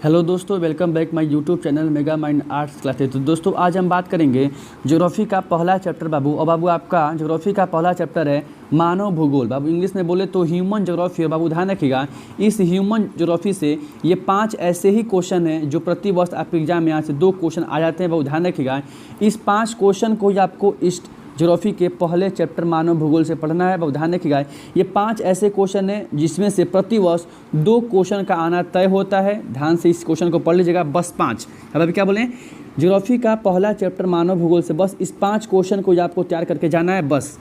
Hello दोस्तों, welcome back my YouTube channel mega mind arts classes. तो दोस्तों आज हम बात करेंगे ज्योग्राफी का पहला चैप्टर बाबू। और बाबू आपका ज्योग्राफी का पहला चैप्टर है मानव भूगोल। बाबू इंग्लिश में बोले तो ह्यूमन ज्योग्राफी। और बाबू ध्यान रखिएगा, इस ह्यूमन ज्योग्राफी से ये 5 ऐसे ही क्वेश्चन हैं जो प्रति वर्ष आपके एग्जाम में यहाँ से 2 क्वेश्चन आ जाते हैं। बाबू ध्यान रखिएगा, इस 5 क्वेश्चन को ही आपको इस ज्योग्राफी के पहले चैप्टर मानव भूगोल से पढ़ना है। बहुत ध्यान रखिएगा, ये 5 ऐसे क्वेश्चन हैं जिसमें से प्रति वर्ष 2 क्वेश्चन का आना तय होता है। ध्यान से इस क्वेश्चन को पढ़ लीजिएगा, बस 5। अब अभी क्या बोलें, ज्योग्राफी का पहला चैप्टर मानव भूगोल से बस इस 5 क्वेश्चन को आपको तैयार करके जाना है। बस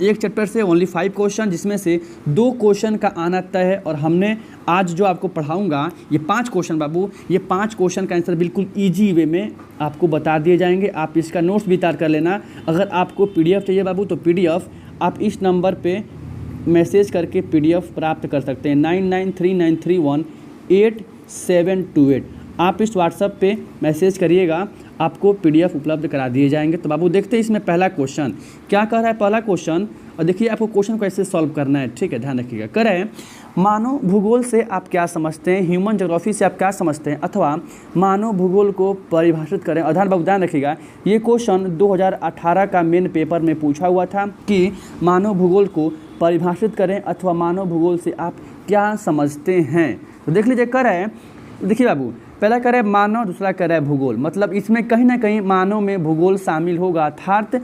एक चैप्टर से ओनली 5 क्वेश्चन, जिसमें से 2 क्वेश्चन का आना तय है। और हमने आज जो आपको पढ़ाऊंगा ये 5 क्वेश्चन बाबू, ये 5 क्वेश्चन का आंसर बिल्कुल इजी वे में आपको बता दिए जाएंगे। आप इसका नोट्स भी तैयार कर लेना। अगर आपको पीडीएफ चाहिए बाबू तो पीडीएफ आप इस नंबर पे मैसेज करके पीडीएफ प्राप्त कर सकते हैं 9939318728। आप इस व्हाट्सएप पे मैसेज करिएगा, आपको पीडीएफ उपलब्ध करा दिए जाएंगे। तो बाबू देखते हैं इसमें पहला क्वेश्चन क्या कर रहा है। पहला क्वेश्चन, और देखिए आपको क्वेश्चन को ऐसे सॉल्व करना है, ठीक है, ध्यान रखिएगा। कर रहे हैं मानव भूगोल से आप क्या समझते हैं, ह्यूमन ज्योग्राफी से आप क्या समझते हैं, अथवा मानव भूगोल को परिभाषित करें। और ध्यान रखिएगा, ये क्वेश्चन 2018 का मेन पेपर में पूछा हुआ था कि मानव भूगोल को परिभाषित करें अथवा मानव भूगोल से आप क्या समझते हैं। तो देख लीजिए, कर रहे हैं, देखिए बाबू, पहला करे मानव, दूसरा करे भूगोल। मतलब इसमें कहीं ना कहीं मानव में भूगोल शामिल होगा। अर्थात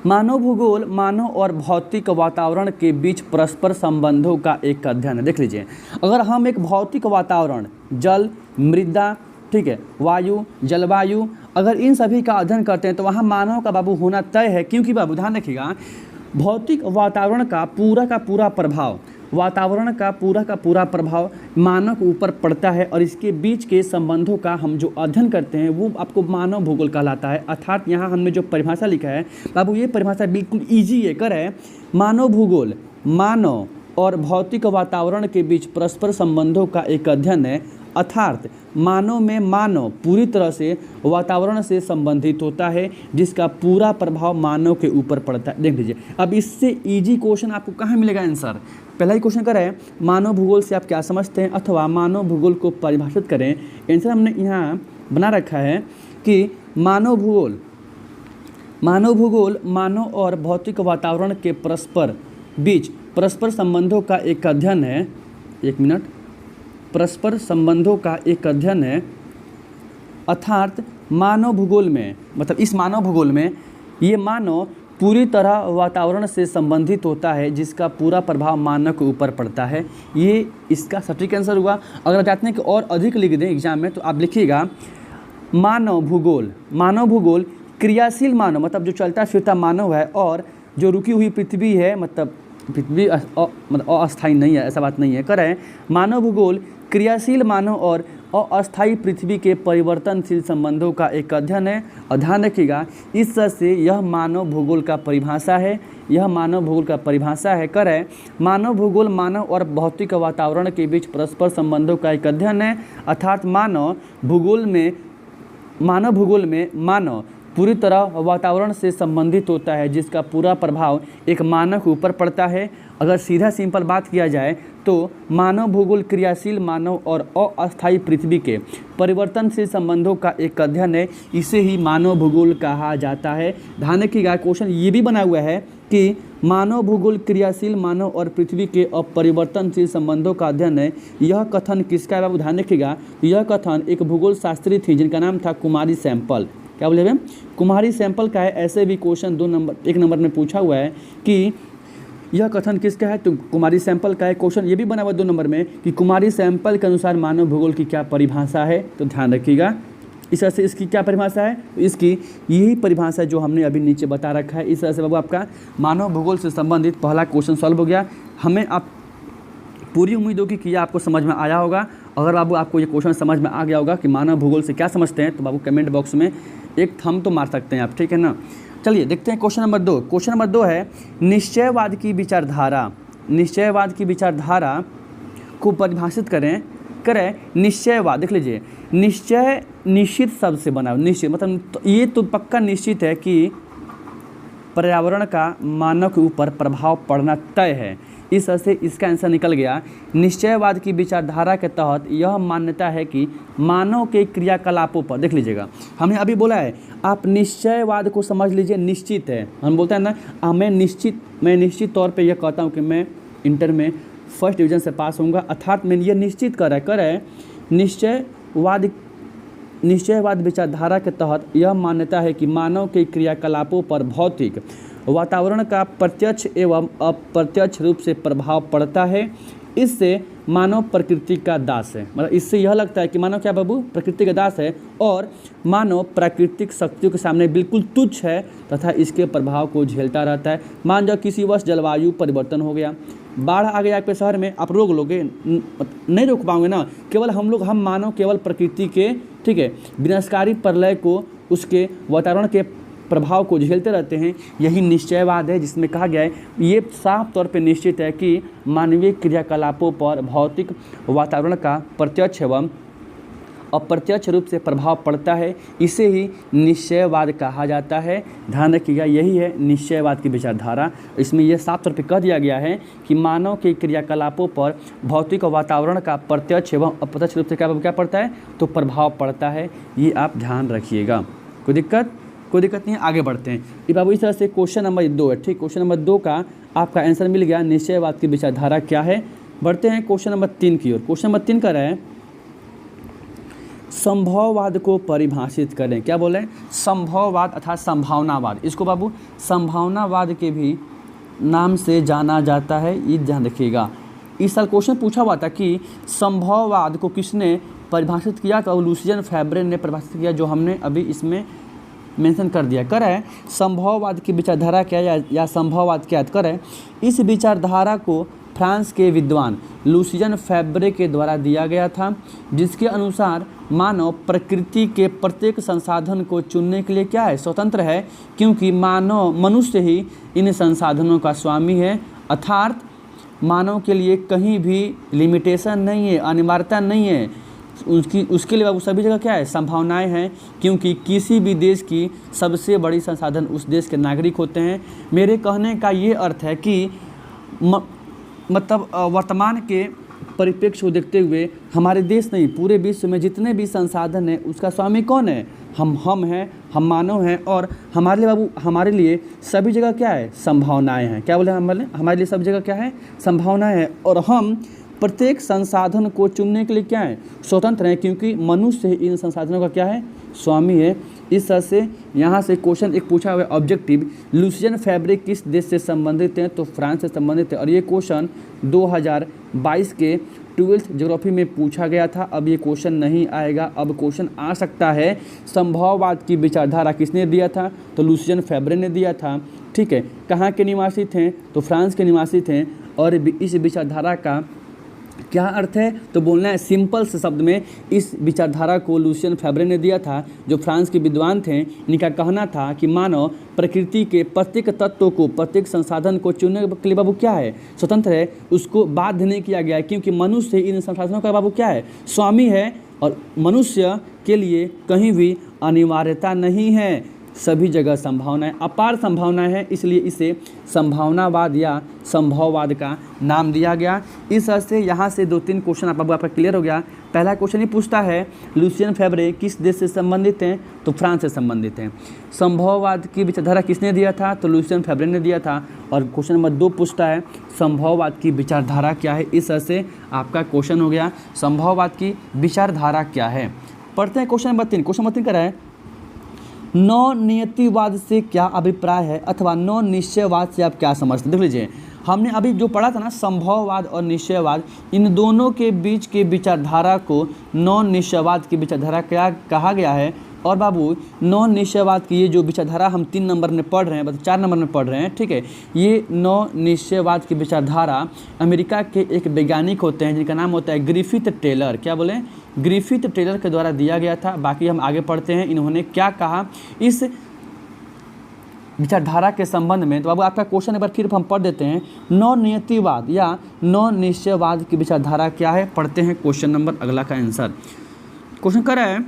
मानव भूगोल मानव और भौतिक वातावरण के बीच परस्पर संबंधों का एक अध्ययन है। देख लीजिए, अगर हम एक भौतिक वातावरण, जल, मृदा, ठीक है, वायु, जलवायु, अगर इन सभी का अध्ययन करते हैं तो वहाँ मानव का बाबू होना तय है। क्योंकि बाबू ध्यान रखिएगा, भौतिक वातावरण का पूरा प्रभाव, वातावरण का पूरा प्रभाव मानव के ऊपर पड़ता है। और इसके बीच के संबंधों का हम जो अध्ययन करते हैं वो आपको मानव भूगोल कहलाता है। अर्थात यहाँ हमने जो परिभाषा लिखा है बाबू, ये परिभाषा बिल्कुल ईजी है। कर है मानव भूगोल मानव और भौतिक वातावरण के बीच परस्पर संबंधों का एक अध्ययन है। अर्थात मानव में मानव पूरी तरह से वातावरण से संबंधित होता है, जिसका पूरा प्रभाव मानव के ऊपर पड़ता है। देख लीजिए, अब इससे इजी क्वेश्चन आपको कहाँ मिलेगा आंसर। पहला ही क्वेश्चन कर रहे हैं मानव भूगोल से आप क्या समझते हैं अथवा मानव भूगोल को परिभाषित करें। आंसर हमने यहाँ बना रखा है कि मानव भूगोल मानव और भौतिक वातावरण के परस्पर संबंधों का एक अध्ययन है। एक मिनट, परस्पर संबंधों का एक अध्ययन है। अर्थात मानव भूगोल में, मतलब इस मानव भूगोल में ये मानव पूरी तरह वातावरण से संबंधित होता है, जिसका पूरा प्रभाव मानव के ऊपर पड़ता है। ये इसका सटीक आंसर हुआ। अगर चाहते हैं कि और अधिक लिख दें एग्जाम में तो आप लिखिएगा मानव भूगोल क्रियाशील मानव, मतलब जो चलता फिरता मानव है, और जो रुकी हुई पृथ्वी है, मतलब पृथ्वी मतलब अस्थायी नहीं है, ऐसा बात नहीं है। करें मानव भूगोल क्रियाशील मानव और अस्थायी पृथ्वी के परिवर्तनशील संबंधों का एक अध्ययन है। और ध्यान रखिएगा, इस तरह से यह मानव भूगोल का परिभाषा है। करें मानव भूगोल मानव और भौतिक वातावरण के बीच परस्पर संबंधों का एक अध्ययन है। अर्थात मानव भूगोल में मानव पूरी तरह वातावरण से संबंधित होता है, जिसका पूरा प्रभाव एक मानव के ऊपर पड़ता है। अगर सीधा सिंपल बात किया जाए तो मानव भूगोल क्रियाशील मानव और अस्थायी पृथ्वी के परिवर्तनशील संबंधों का एक अध्ययन है। इसे ही मानव भूगोल कहा जाता है। ध्यान रखिएगा, क्वेश्चन ये भी बना हुआ है कि मानव भूगोल क्रियाशील मानव और पृथ्वी के अपरिवर्तनशील संबंधों का अध्ययन है। यह कथन किसका है बाबू, ध्यान रखिएगा, यह कथन एक भूगोल शास्त्री थी जिनका नाम था कुमारी सैंपल। क्या बोले मैम, कुमारी सैंपल का है। ऐसे भी क्वेश्चन 1 नंबर में पूछा हुआ है कि यह कथन किसका है, तो कुमारी सैंपल का है। क्वेश्चन ये भी बना हुआ 2 नंबर में कि कुमारी सैंपल के अनुसार मानव भूगोल की क्या परिभाषा है। तो ध्यान रखिएगा, इस तरह से इसकी क्या परिभाषा है, तो इसकी यही परिभाषा जो हमने अभी नीचे बता रखा है। इस तरह से बाबू आपका मानव भूगोल से संबंधित पहला क्वेश्चन सॉल्व हो गया। हमें आप पूरी उम्मीद होगी कि यह आपको समझ में आया होगा। अगर बाबू आपको ये क्वेश्चन समझ में आ गया होगा कि मानव भूगोल से क्या समझते हैं, तो बाबू कमेंट बॉक्स में एक थंब तो मार सकते हैं आप, ठीक है ना। चलिए देखते हैं क्वेश्चन नंबर 2। क्वेश्चन नंबर 2 है निश्चयवाद की विचारधारा को परिभाषित करें। निश्चयवाद, देख लीजिए, निश्चय निश्चित शब्द से बना, निश्चय मतलब तो ये तो पक्का निश्चित है कि पर्यावरण का मानव के ऊपर प्रभाव पड़ना तय है। इस तरह से इसका आंसर निकल गया। निश्चयवाद की विचारधारा के तहत यह मान्यता है कि मानव के क्रियाकलापों पर, देख लीजिएगा हमने अभी बोला है, आप निश्चयवाद को समझ लीजिए, निश्चित है। हम बोलते हैं ना, मैं निश्चित तौर पे यह कहता हूँ कि मैं इंटर में फर्स्ट डिवीज़न से पास होऊंगा, अर्थात मैं ये निश्चित कर है निश्चयवाद विचारधारा के तहत यह मान्यता है कि मानव के क्रियाकलापों पर भौतिक वातावरण का प्रत्यक्ष एवं अप्रत्यक्ष रूप से प्रभाव पड़ता है। इससे मानव प्रकृति का दास है, मतलब इससे यह लगता है कि मानव क्या बाबू, प्रकृति का दास है और मानव प्राकृतिक शक्तियों के सामने बिल्कुल तुच्छ है तथा इसके प्रभाव को झेलता रहता है। मान जाओ किसी वर्ष जलवायु परिवर्तन हो गया, बाढ़ आ गया आपके शहर में, आप रोक लोगे? नहीं रोक पाओगे ना। केवल हम मानव केवल प्रकृति के, ठीक है, विनाशकारी प्रलय को, उसके वातावरण के प्रभाव को झेलते रहते हैं। यही निश्चयवाद है जिसमें कहा गया है, ये साफ तौर पे निश्चित है कि मानवीय क्रियाकलापों पर भौतिक वातावरण का प्रत्यक्ष एवं अप्रत्यक्ष रूप से प्रभाव पड़ता है। इसे ही निश्चयवाद कहा जाता है। ध्यान रखिएगा, यही है निश्चयवाद की विचारधारा। इसमें यह साफ तौर पे कह दिया गया है कि मानव के क्रियाकलापों पर भौतिक वातावरण का प्रत्यक्ष एवं अप्रत्यक्ष रूप से क्या पड़ता है, तो प्रभाव पड़ता है। ये आप ध्यान रखिएगा। कोई दिक्कत नहीं है, आगे बढ़ते हैं। ये बाबू इस तरह से क्वेश्चन नंबर 2 है, ठीक। क्वेश्चन नंबर 2 का आपका आंसर मिल गया, निश्चयवाद की विचारधारा क्या है। बढ़ते हैं क्वेश्चन नंबर 3 की ओर। क्वेश्चन नंबर 3 का है, संभववाद को परिभाषित करें। क्या बोले? संभववाद अर्थात संभावनावाद। इसको बाबू संभावनावाद के भी नाम से जाना जाता है, ये ध्यान रखिएगा। इस साल क्वेश्चन पूछा हुआ था कि संभववाद को किसने परिभाषित किया, तो लुसियन फैब्रे ने परिभाषित किया, जो हमने अभी इसमें मेंशन कर दिया। कर है संभववाद की विचारधारा क्या या संभववाद क्या कर है। इस विचारधारा को फ्रांस के विद्वान लुसियन फैब्रे के द्वारा दिया गया था, जिसके अनुसार मानव प्रकृति के प्रत्येक संसाधन को चुनने के लिए क्या है, स्वतंत्र है, क्योंकि मनुष्य ही इन संसाधनों का स्वामी है। अर्थात मानव के लिए कहीं भी लिमिटेशन नहीं है, अनिवार्यता नहीं है। उसके लिए बाबू सभी जगह क्या है, संभावनाएं हैं, क्योंकि किसी भी देश की सबसे बड़ी संसाधन उस देश के नागरिक होते हैं। मेरे कहने का ये अर्थ है कि मतलब वर्तमान के परिप्रेक्ष्य को देखते हुए हमारे देश नहीं, पूरे विश्व में जितने भी संसाधन हैं उसका स्वामी कौन है, हम हैं, हम मानव हैं। और हमारे लिए बाबू, हमारे लिए सभी जगह क्या है, संभावनाएं हैं। क्या बोले हमारे लिए सब जगह क्या है, संभावनाएं हैं। और हम प्रत्येक संसाधन को चुनने के लिए क्या है, स्वतंत्र हैं, क्योंकि मनुष्य इन संसाधनों का क्या है, स्वामी है। इस तरह से यहाँ से क्वेश्चन एक पूछा हुआ है ऑब्जेक्टिव, लुसियन फैब्रे किस देश से संबंधित हैं, तो फ्रांस से संबंधित है। और ये क्वेश्चन 2022 के 12th ज्योग्राफी में पूछा गया था। अब ये क्वेश्चन नहीं आएगा, अब क्वेश्चन आ सकता है संभववाद की विचारधारा किसने दिया था, तो लुसियन फैब्रे ने दिया था, ठीक है। कहाँ के निवासी थे, तो फ्रांस के निवासी थे। और इस विचारधारा का क्या अर्थ है, तो बोलना है सिंपल से शब्द में, इस विचारधारा को लुसियन फैब्रे ने दिया था, जो फ्रांस के विद्वान थे। इनका कहना था कि मानव प्रकृति के प्रत्येक तत्व को, प्रत्येक संसाधन को चुनने के लिए बाबू क्या है, स्वतंत्र है, उसको बाध्य नहीं किया गया है, क्योंकि मनुष्य इन संसाधनों का बाबू क्या है, स्वामी है। और मनुष्य के लिए कहीं भी अनिवार्यता नहीं है, सभी जगह संभावनाएं, अपार संभावनाएं हैं, इसलिए इसे संभावनावाद या संभववाद का नाम दिया गया। इस तरह से यहाँ से 2-3 क्वेश्चन आपका क्लियर हो गया। पहला क्वेश्चन ही पूछता है लुसियन फैब्रे किस देश से संबंधित हैं, तो फ्रांस से संबंधित हैं। संभववाद की विचारधारा किसने दिया था, तो लुसियन फैब्रे ने दिया था। और क्वेश्चन नंबर 2 पूछता है संभववाद की विचारधारा क्या है। इस तरह से आपका क्वेश्चन हो गया, संभववाद की विचारधारा क्या है। पढ़ते हैं क्वेश्चन नंबर 3। क्वेश्चन नंबर 3 का है, नवनियतिवाद से क्या अभिप्राय है, अथवा नवनिश्चयवाद से आप क्या समझते हैं। देख लीजिए, हमने अभी जो पढ़ा था ना, संभववाद और निश्चयवाद, इन दोनों के बीच के विचारधारा को नवनिश्चयवाद की विचारधारा क्या कहा गया है। और बाबू नवनिश्चयवाद की ये जो विचारधारा हम 3 नंबर में पढ़ रहे हैं, मतलब 4 नंबर में पढ़ रहे हैं, ठीक है। ये नवनिश्चयवाद की विचारधारा अमेरिका के एक वैज्ञानिक होते हैं जिनका नाम होता है ग्रिफिथ टेलर। क्या बोले, ग्रिफिथ टेलर के द्वारा दिया गया था। बाकी हम आगे पढ़ते हैं इन्होंने क्या कहा इस विचारधारा के संबंध में। तो बाबू आपका क्वेश्चन एक बार फिर हम पढ़ देते हैं, नवनियतिवाद या नवनिश्चयवाद की विचारधारा क्या है। पढ़ते हैं क्वेश्चन नंबर अगला का आंसर। क्वेश्चन कर रहा है,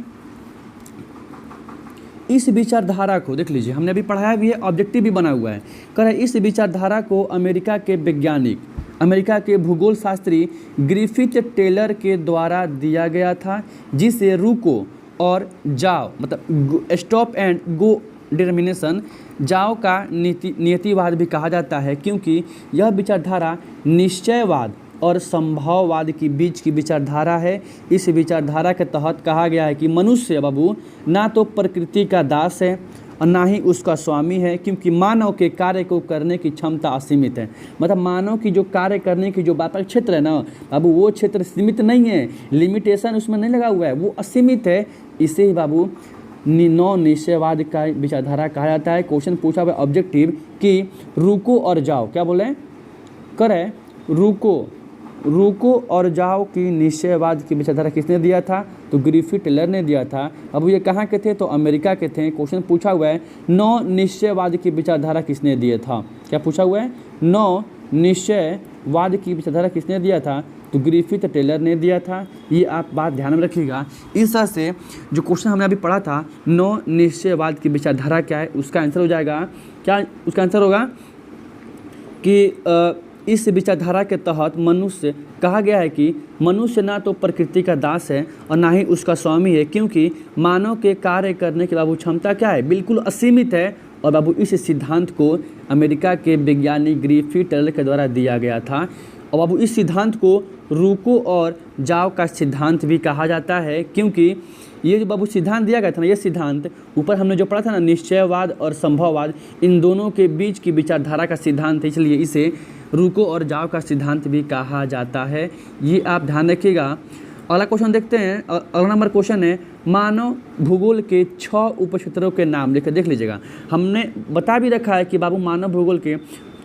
इस विचारधारा को देख लीजिए, हमने अभी पढ़ाया भी है, ऑब्जेक्टिव भी बना हुआ है। कह रहा है इस विचारधारा को अमेरिका के वैज्ञानिक अमेरिका के भूगोल शास्त्री ग्रिफिथ टेलर के द्वारा दिया गया था, जिसे रुको और जाओ मतलब स्टॉप एंड गो डिटर्मिनेशन जाओ का नियतिवाद भी कहा जाता है, क्योंकि यह विचारधारा निश्चयवाद और संभववाद के बीच की विचारधारा है। इस विचारधारा के तहत कहा गया है कि मनुष्य बाबू ना तो प्रकृति का दास है और ना ही उसका स्वामी है, क्योंकि मानव के कार्य को करने की क्षमता असीमित है। मतलब मानव की जो कार्य करने की जो व्यापक क्षेत्र है ना बाबू, वो क्षेत्र सीमित नहीं है, लिमिटेशन उसमें नहीं लगा हुआ है, वो असीमित है। इसे ही बाबू नौ निश्चयवाद का विचारधारा कहा जाता है। क्वेश्चन पूछा हुआ ऑब्जेक्टिव कि रुको और जाओ, क्या बोले करे रुको और जाओ की निश्चयवाद की विचारधारा किसने दिया था? तो ग्रिफिथ टेलर ने दिया था। अब ये कहाँ के थे? तो अमेरिका के थे। क्वेश्चन पूछा हुआ है नौ निश्चयवाद की विचारधारा किसने दिया था? क्या पूछा हुआ है? नौ निश्चयवाद की विचारधारा किसने दिया था? तो ग्रिफिथ टेलर ने दिया था। ये आप बात ध्यान में रखिएगा। इस तरह से जो क्वेश्चन हमने अभी पढ़ा था नौ निश्चयवाद की विचारधारा क्या है, उसका आंसर हो जाएगा क्या? उसका आंसर होगा कि इस विचारधारा के तहत मनुष्य कहा गया है कि मनुष्य ना तो प्रकृति का दास है और ना ही उसका स्वामी है, क्योंकि मानव के कार्य करने की बाबू क्षमता क्या है? बिल्कुल असीमित है। और बाबू इस सिद्धांत को अमेरिका के वैज्ञानिक ग्रिफिथ टेलर के द्वारा दिया गया था। और बाबू इस सिद्धांत को रुको और जाओ का सिद्धांत भी कहा जाता है, क्योंकि ये जो बाबू सिद्धांत दिया गया था ना, ये सिद्धांत ऊपर हमने जो पढ़ा था ना निश्चयवाद और संभववाद, इन दोनों के बीच की विचारधारा का सिद्धांत है, इसलिए इसे रुको और जाओ का सिद्धांत भी कहा जाता है। ये आप ध्यान रखिएगा। अगला क्वेश्चन देखते हैं। अगला नंबर क्वेश्चन है मानव भूगोल के 6 उपक्षेत्रों के नाम लिखे। देख लीजिएगा, हमने बता भी रखा है कि बाबू मानव भूगोल के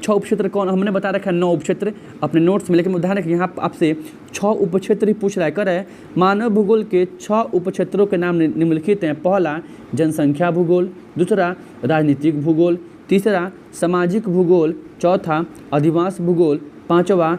6 उपक्षेत्र कौन, हमने बता रखा है 9 उपक्षेत्र अपने नोट्स में, लेकिन ध्यान रखिए यहाँ आपसे 6 उपक्षेत्र ही पूछ रहा है। कर है मानव भूगोल के 6 उपक्षेत्रों के नाम निम्नलिखित हैं। पहला जनसंख्या भूगोल, दूसरा राजनीतिक भूगोल, तीसरा सामाजिक भूगोल, चौथा अधिवास भूगोल, पांचवा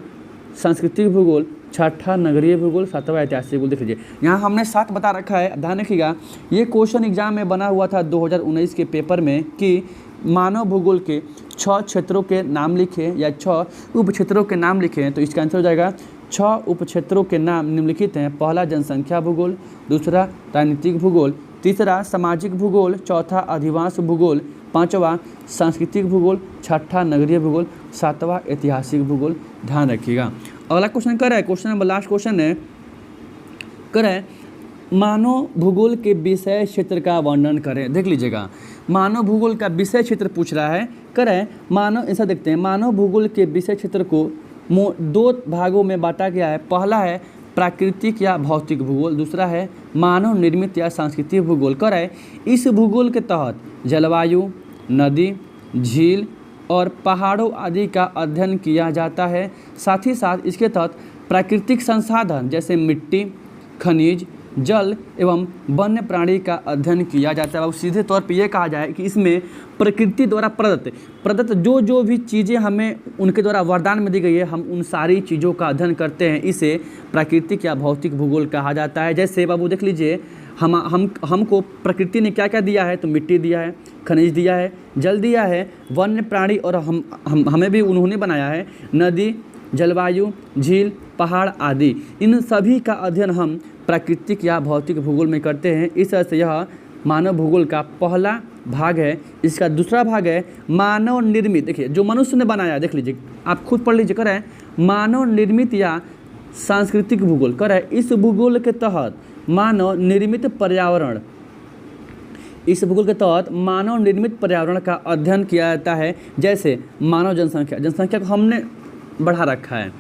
सांस्कृतिक भूगोल, छठा नगरीय भूगोल, सातवां ऐतिहासिक भूगोल। देख लीजिए यहाँ हमने 7 बता रखा है। ध्यान रखिएगा, ये क्वेश्चन एग्जाम में बना हुआ था 2019 के पेपर में कि मानव भूगोल के 6 क्षेत्रों के नाम लिखे या 6 उपक्षेत्रों के नाम लिखे हैं। तो इसका आंसर हो जाएगा 6 उपक्षेत्रों के नाम निम्नलिखित हैं। पहला जनसंख्या भूगोल, दूसरा राजनीतिक भूगोल, तीसरा सामाजिक भूगोल, चौथा अधिवास भूगोल, पांचवा सांस्कृतिक भूगोल, छठा नगरीय भूगोल, सातवां ऐतिहासिक भूगोल। ध्यान रखिएगा। अगला क्वेश्चन कर रहा है, क्वेश्चन नंबर लास्ट क्वेश्चन है, कर है मानव भूगोल के विषय क्षेत्र का वर्णन करें। देख लीजिएगा, मानव भूगोल का विषय क्षेत्र पूछ रहा है। कर है मानव, ऐसा देखते हैं, मानव भूगोल के विषय क्षेत्र को 2 भागों में बांटा गया है। पहला है प्राकृतिक या भौतिक भूगोल, दूसरा है मानव निर्मित या सांस्कृतिक भूगोल। कर है इस भूगोल के तहत जलवायु, नदी, झील और पहाड़ों आदि का अध्ययन किया जाता है। साथ ही साथ इसके तहत प्राकृतिक संसाधन जैसे मिट्टी, खनिज, जल एवं वन्य प्राणी का अध्ययन किया जाता है। अब सीधे तौर पे ये कहा जाए कि इसमें प्रकृति द्वारा प्रदत्त जो भी चीज़ें हमें उनके द्वारा वरदान में दी गई है, हम उन सारी चीज़ों का अध्ययन करते हैं। इसे प्राकृतिक या भौतिक भूगोल कहा जाता है। जैसे बाबू देख लीजिए, हमको प्रकृति ने क्या क्या दिया है? तो मिट्टी दिया है, खनिज दिया है, जल दिया है, वन्य प्राणी और हमें भी उन्होंने बनाया है, नदी, जलवायु, झील, पहाड़ आदि। इन सभी का अध्ययन हम प्राकृतिक या भौतिक भूगोल में करते हैं। इस तरह से यह मानव भूगोल का पहला भाग है। इसका दूसरा भाग है मानव निर्मित। देखिए जो मनुष्य ने बनाया, देख लीजिए आप खुद पढ़ लीजिए। कर है मानव निर्मित या सांस्कृतिक भूगोल। कर है इस भूगोल के तहत मानव निर्मित पर्यावरण, इस भूगोल के तहत मानव निर्मित पर्यावरण का अध्ययन किया जाता है। जैसे मानव जनसंख्या को हमने बढ़ा रखा है,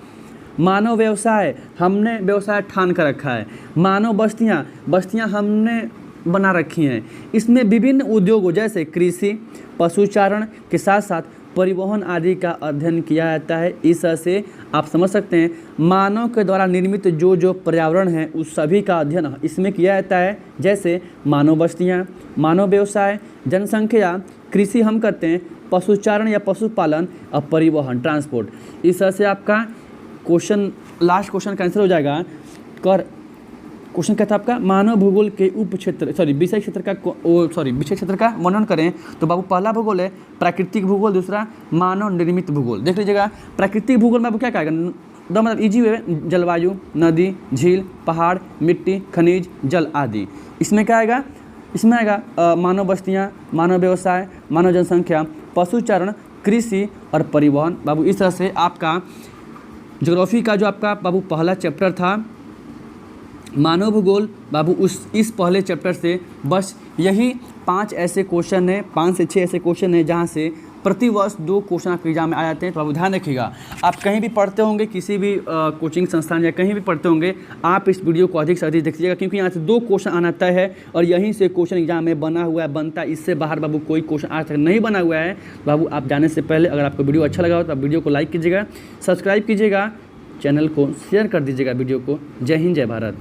मानव व्यवसाय, हमने व्यवसाय ठान कर रखा है, मानव बस्तियाँ हमने बना रखी हैं। इसमें विभिन्न उद्योगों जैसे कृषि, पशुचारण के साथ साथ परिवहन आदि का अध्ययन किया जाता है। इस तरह से आप समझ सकते हैं मानव के द्वारा निर्मित जो पर्यावरण है उस सभी का अध्ययन इसमें किया जाता है। जैसे मानव बस्तियाँ, मानव व्यवसाय, जनसंख्या, कृषि हम करते हैं, पशुचारण या पशुपालन और परिवहन ट्रांसपोर्ट। इस तरह से आपका क्वेश्चन लास्ट क्वेश्चन का आंसर हो जाएगा। कर क्वेश्चन क्या था आपका, मानव भूगोल के उप क्षेत्र विषय क्षेत्र का वर्णन करें। तो बाबू पहला भूगोल है प्राकृतिक भूगोल, दूसरा मानव निर्मित भूगोल। देख लीजिएगा, प्राकृतिक भूगोल में आपको क्या कहेगा, एकदम मतलब ईजी वे, जलवायु, नदी, झील, पहाड़, मिट्टी, खनिज, जल आदि। इसमें क्या आएगा, इसमें आएगा मानव बस्तियाँ, मानव व्यवसाय, मानव जनसंख्या, पशुचारण, कृषि और परिवहन। बाबू इस तरह से आपका ज्योग्राफी का जो आपका बाबू पहला चैप्टर था मानव भूगोल, बाबू इस पहले चैप्टर से बस यही 5 ऐसे क्वेश्चन है, 5 से 6 ऐसे क्वेश्चन है जहाँ से प्रतिवर्ष 2 क्वेश्चन आपके एग्जाम में आ जाते हैं। तो आप ध्यान रखिएगा, आप कहीं भी पढ़ते होंगे, किसी भी कोचिंग संस्थान या कहीं भी पढ़ते होंगे, आप इस वीडियो को अधिक से अधिक देखिएगा, क्योंकि यहाँ से 2 क्वेश्चन आना तय है और यहीं से क्वेश्चन एग्जाम में बना हुआ है, बनता है। इससे बाहर बाबू कोई क्वेश्चन आज तक नहीं बना हुआ है। बाबू आप जाने से पहले अगर आपको वीडियो अच्छा लगा हो तो आप वीडियो को लाइक कीजिएगा, सब्सक्राइब कीजिएगा, चैनल को शेयर कर दीजिएगा वीडियो को। जय हिंद, जय भारत।